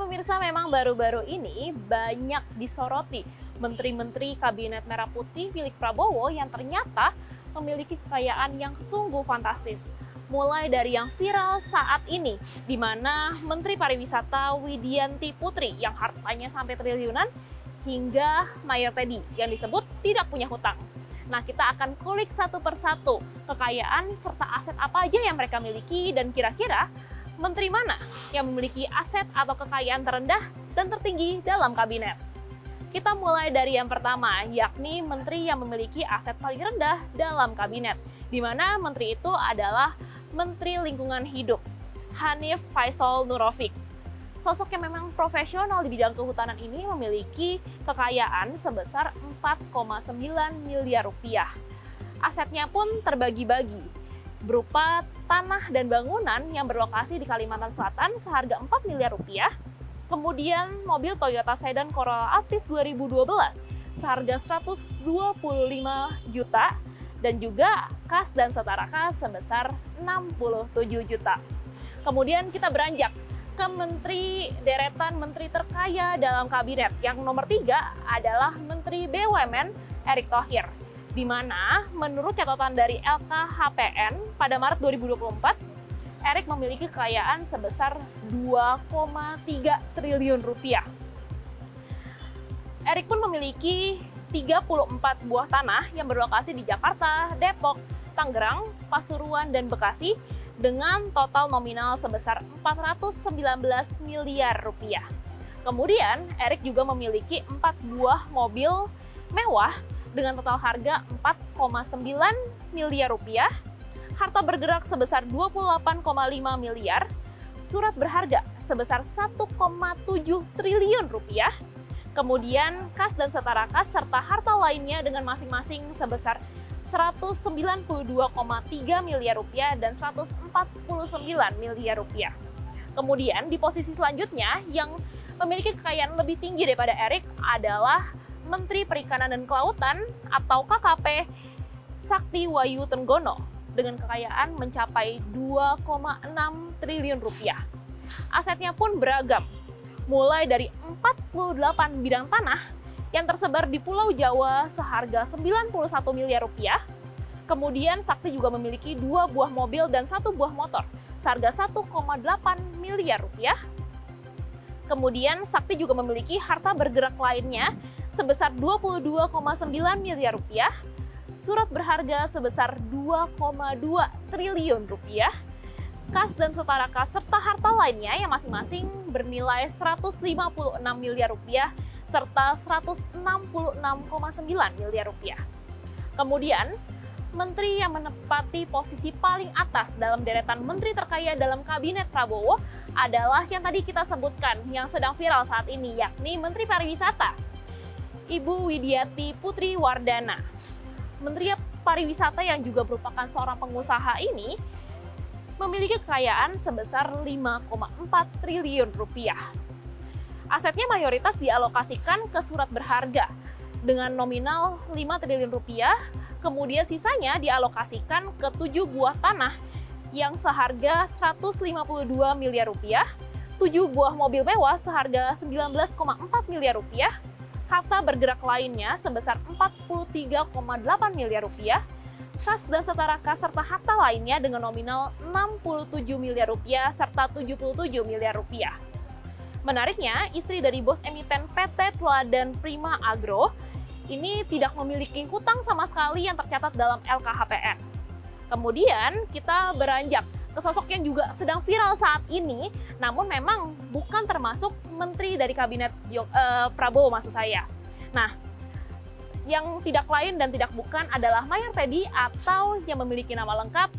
pemirsa, memang baru-baru ini banyak disoroti menteri-menteri Kabinet Merah Putih milik Prabowo yang ternyata memiliki kekayaan yang sungguh fantastis. Mulai dari yang viral saat ini, di mana Menteri Pariwisata Widianti Putri yang hartanya sampai triliunan, hingga Mayor Teddy yang disebut tidak punya hutang. Nah, kita akan kulik satu persatu kekayaan serta aset apa aja yang mereka miliki dan kira-kira menteri mana yang memiliki aset atau kekayaan terendah dan tertinggi dalam kabinet. Kita mulai dari yang pertama, yakni menteri yang memiliki aset paling rendah dalam kabinet, di mana menteri itu adalah Menteri Lingkungan Hidup, Hanif Faisal Nurrofik. Sosok yang memang profesional di bidang kehutanan ini memiliki kekayaan sebesar 4,9 miliar rupiah. Asetnya pun terbagi-bagi, berupa tanah dan bangunan yang berlokasi di Kalimantan Selatan seharga 4 miliar rupiah, kemudian mobil Toyota Sedan Corolla Altis 2012 seharga 125 juta, dan juga kas dan setara kas sebesar 67 juta. Kemudian kita beranjak ke deretan menteri terkaya dalam kabinet. Yang nomor 3 adalah Menteri BUMN Erick Thohir, di mana menurut catatan dari LKHPN pada Maret 2024, Erick memiliki kekayaan sebesar 2,3 triliun rupiah. Erick pun memiliki 34 buah tanah yang berlokasi di Jakarta, Depok, Tangerang, Pasuruan, dan Bekasi dengan total nominal sebesar 419 miliar rupiah. Kemudian, Erick juga memiliki 4 buah mobil mewah dengan total harga 4,9 miliar rupiah, harta bergerak sebesar 28,5 miliar, surat berharga sebesar 1,7 triliun rupiah, kemudian kas dan setara kas serta harta lainnya dengan masing-masing sebesar 192,3 miliar rupiah dan 149 miliar rupiah. Kemudian di posisi selanjutnya yang memiliki kekayaan lebih tinggi daripada Erick adalah Menteri Perikanan dan Kelautan atau KKP Sakti Wayu Trenggono dengan kekayaan mencapai 2,6 triliun rupiah. Asetnya pun beragam, mulai dari 48 bidang tanah yang tersebar di Pulau Jawa seharga 91 miliar rupiah. Kemudian Sakti juga memiliki 2 buah mobil dan 1 buah motor seharga 1,8 miliar rupiah. Kemudian Sakti juga memiliki harta bergerak lainnya sebesar 22,9 miliar rupiah, surat berharga sebesar 2,2 triliun rupiah, kas dan setara kas serta harta lainnya yang masing-masing bernilai 156 miliar rupiah serta 166,9 miliar rupiah. Kemudian, menteri yang menempati posisi paling atas dalam deretan menteri terkaya dalam kabinet Prabowo adalah yang tadi kita sebutkan, yang sedang viral saat ini, yakni Menteri Pariwisata, Ibu Widianti Putri Wardana. Menteri Pariwisata yang juga merupakan seorang pengusaha ini memiliki kekayaan sebesar 5,4 triliun rupiah. Asetnya mayoritas dialokasikan ke surat berharga dengan nominal 5 triliun rupiah, kemudian sisanya dialokasikan ke 7 buah tanah yang seharga 152 miliar rupiah, 7 buah mobil mewah seharga 19,4 miliar rupiah, harta bergerak lainnya sebesar 43,8 miliar rupiah, kas dan setara kas serta harta lainnya dengan nominal 67 miliar rupiah serta 77 miliar rupiah. Menariknya, istri dari bos emiten PT Teladan Prima Agro ini tidak memiliki hutang sama sekali yang tercatat dalam LKHPN. Kemudian kita beranjak ke sosok yang juga sedang viral saat ini, namun memang bukan termasuk menteri dari kabinet Prabowo maksud saya. Nah, yang tidak lain dan tidak bukan adalah Mayor Teddy atau yang memiliki nama lengkap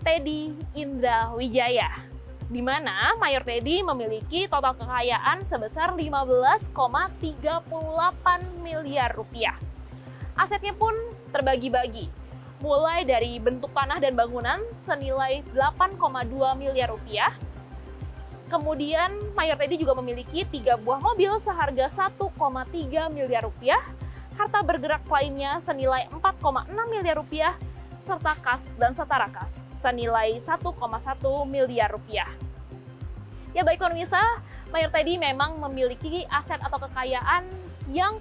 Teddy Indra Wijaya, di mana Mayor Teddy memiliki total kekayaan sebesar 15,38 miliar rupiah. Asetnya pun terbagi-bagi, mulai dari bentuk tanah dan bangunan senilai 8,2 miliar rupiah. Kemudian Mayor Teddy juga memiliki 3 buah mobil seharga 1,3 miliar rupiah, harta bergerak lainnya senilai 4,6 miliar rupiah, serta kas dan setara kas senilai 1,1 miliar rupiah. Ya baik pemirsa, Mayor Teddy memang memiliki aset atau kekayaan yang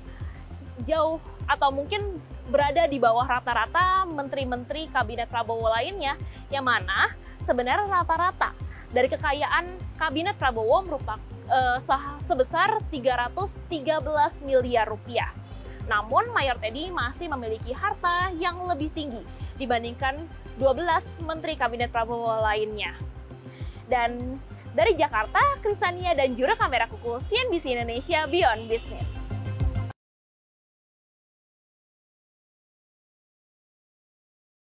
jauh atau mungkin berada di bawah rata-rata menteri-menteri kabinet Prabowo lainnya, yang mana sebenarnya rata-rata dari kekayaan kabinet Prabowo merupakan sebesar 313 miliar rupiah. Namun Mayor Teddy masih memiliki harta yang lebih tinggi dibandingkan 12 menteri kabinet Prabowo lainnya. Dan dari Jakarta, Krisania dan juru kamera kuku CNBC Indonesia Beyond Business.